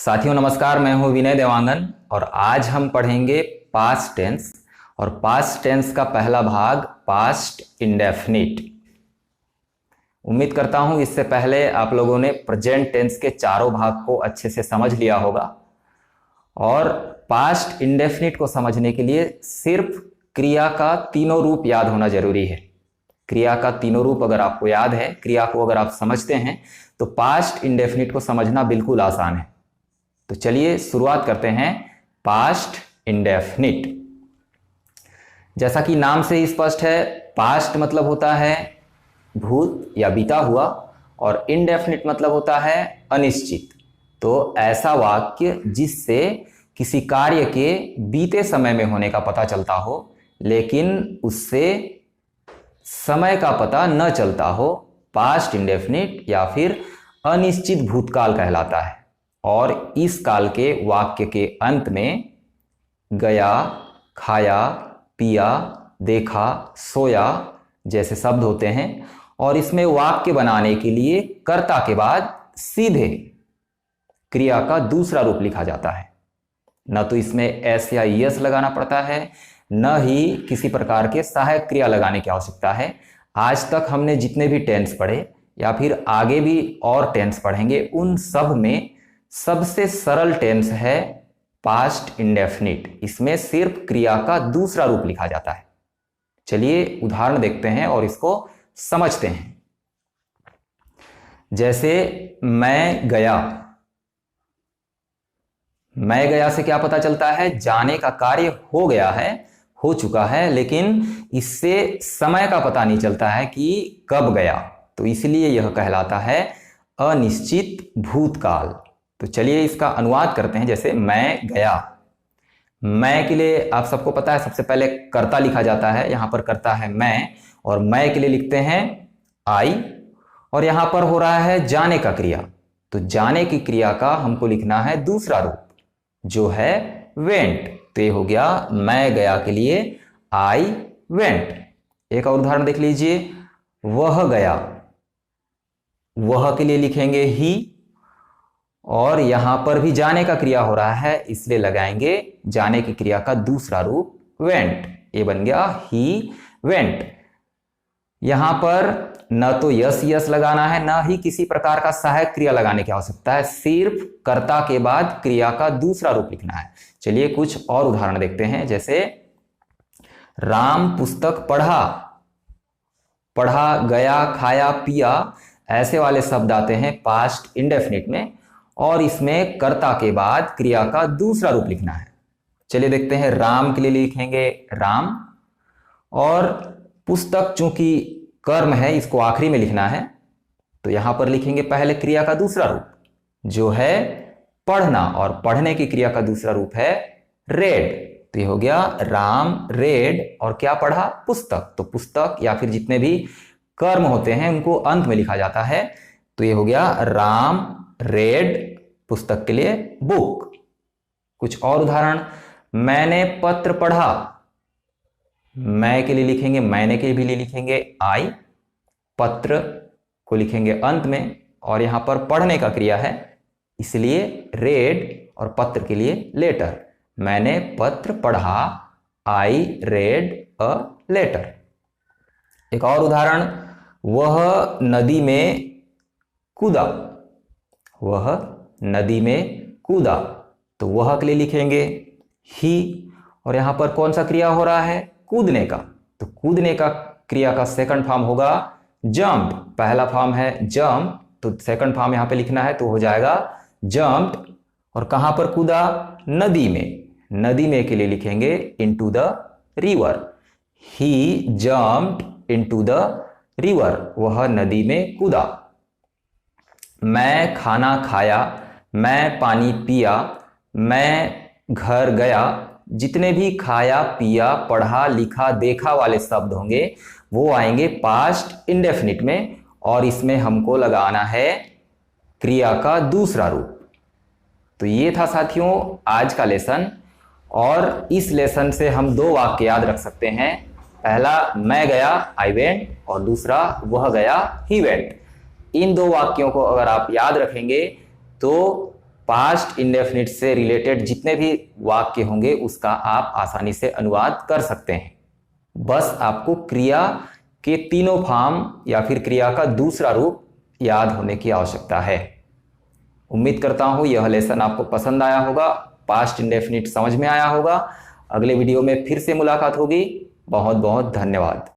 साथियों नमस्कार, मैं हूं विनय देवांगन और आज हम पढ़ेंगे पास्ट टेंस। और पास्ट टेंस का पहला भाग पास्ट इंडेफिनिट। उम्मीद करता हूं इससे पहले आप लोगों ने प्रेजेंट टेंस के चारों भाग को अच्छे से समझ लिया होगा। और पास्ट इंडेफिनिट को समझने के लिए सिर्फ क्रिया का तीनों रूप याद होना जरूरी है। क्रिया का तीनों रूप अगर आपको याद है, क्रिया को अगर आप समझते हैं, तो पास्ट इंडेफिनिट को समझना बिल्कुल आसान है। तो चलिए शुरुआत करते हैं पास्ट इंडेफिनिट। जैसा कि नाम से ही स्पष्ट है, पास्ट मतलब होता है भूत या बीता हुआ, और इंडेफिनिट मतलब होता है अनिश्चित। तो ऐसा वाक्य जिससे किसी कार्य के बीते समय में होने का पता चलता हो, लेकिन उससे समय का पता न चलता हो, पास्ट इंडेफिनिट या फिर अनिश्चित भूतकाल कहलाता है। और इस काल के वाक्य के अंत में गया, खाया, पिया, देखा, सोया जैसे शब्द होते हैं। और इसमें वाक्य बनाने के लिए कर्ता के बाद सीधे क्रिया का दूसरा रूप लिखा जाता है। न तो इसमें एस या यस लगाना पड़ता है, न ही किसी प्रकार के सहायक क्रिया लगाने की आवश्यकता है। आज तक हमने जितने भी टेंस पढ़े या फिर आगे भी और टेंस पढ़ेंगे, उन सब में सबसे सरल टेंस है पास्ट इंडेफिनिट। इसमें सिर्फ क्रिया का दूसरा रूप लिखा जाता है। चलिए उदाहरण देखते हैं और इसको समझते हैं। जैसे मैं गया। मैं गया से क्या पता चलता है? जाने का कार्य हो गया है, हो चुका है, लेकिन इससे समय का पता नहीं चलता है कि कब गया। तो इसलिए यह कहलाता है अनिश्चित भूतकाल। तो चलिए इसका अनुवाद करते हैं। जैसे मैं गया। मैं के लिए आप सबको पता है सबसे पहले कर्ता लिखा जाता है। यहां पर कर्ता है मैं, और मैं के लिए लिखते हैं आई। और यहां पर हो रहा है जाने का क्रिया। तो जाने की क्रिया का हमको लिखना है दूसरा रूप, जो है वेंट। तो ये हो गया मैं गया के लिए आई वेंट। एक और उदाहरण देख लीजिए। वह गया। वह के लिए लिखेंगे ही, और यहां पर भी जाने का क्रिया हो रहा है, इसलिए लगाएंगे जाने की क्रिया का दूसरा रूप वेंट। ये बन गया ही वेंट। यहां पर न तो यस यस लगाना है, न ही किसी प्रकार का सहायक क्रिया लगाने की आवश्यकता है। सिर्फ कर्ता के बाद क्रिया का दूसरा रूप लिखना है। चलिए कुछ और उदाहरण देखते हैं। जैसे राम पुस्तक पढ़ा। पढ़ा, गया, खाया, पिया ऐसे वाले शब्द आते हैं पास्ट इंडेफिनिट में, और इसमें कर्ता के बाद क्रिया का दूसरा रूप लिखना है। चलिए देखते हैं। राम के लिए लिखेंगे राम, और पुस्तक चूंकि कर्म है, इसको आखिरी में लिखना है, तो यहां पर लिखेंगे पहले क्रिया का दूसरा रूप, जो है पढ़ना, और पढ़ने की क्रिया का दूसरा रूप है रेड। तो ये हो गया राम रेड, और क्या पढ़ा? पुस्तक। तो पुस्तक या फिर जितने भी कर्म होते हैं उनको अंत में लिखा जाता है। तो ये हो गया राम रेड, पुस्तक के लिए बुक। कुछ और उदाहरण। मैंने पत्र पढ़ा। मैं के लिए लिखेंगे, मैंने के भी लिए लिखेंगे आई, पत्र को लिखेंगे अंत में, और यहां पर पढ़ने का क्रिया है, इसलिए रेड, और पत्र के लिए लेटर। मैंने पत्र पढ़ा, आई रेड अ लेटर। एक और उदाहरण। वह नदी में कूदा। वह नदी में कूदा। तो वह के लिए लिखेंगे ही, और यहां पर कौन सा क्रिया हो रहा है? कूदने का। तो कूदने का क्रिया का सेकंड फॉर्म होगा जंप। पहला फॉर्म है जंप, तो सेकंड फॉर्म यहां पे लिखना है, तो हो जाएगा जंप। और कहां पर कूदा? नदी में। नदी में के लिए लिखेंगे into the river. He jumped into the river. वह नदी में कूदा। मैं खाना खाया। मैं पानी पिया। मैं घर गया। जितने भी खाया, पिया, पढ़ा, लिखा, देखा वाले शब्द होंगे वो आएंगे पास्ट इंडेफिनिट में, और इसमें हमको लगाना है क्रिया का दूसरा रूप। तो ये था साथियों आज का लेसन। और इस लेसन से हम दो वाक्य याद रख सकते हैं। पहला मैं गया आई वेंट, और दूसरा वह गया ही वेंट। इन दो वाक्यों को अगर आप याद रखेंगे तो पास्ट इंडेफिनिट से रिलेटेड जितने भी वाक्य होंगे उसका आप आसानी से अनुवाद कर सकते हैं। बस आपको क्रिया के तीनों फॉर्म या फिर क्रिया का दूसरा रूप याद होने की आवश्यकता है। उम्मीद करता हूं यह लेसन आपको पसंद आया होगा, पास्ट इंडेफिनिट समझ में आया होगा। अगले वीडियो में फिर से मुलाकात होगी। बहुत बहुत धन्यवाद।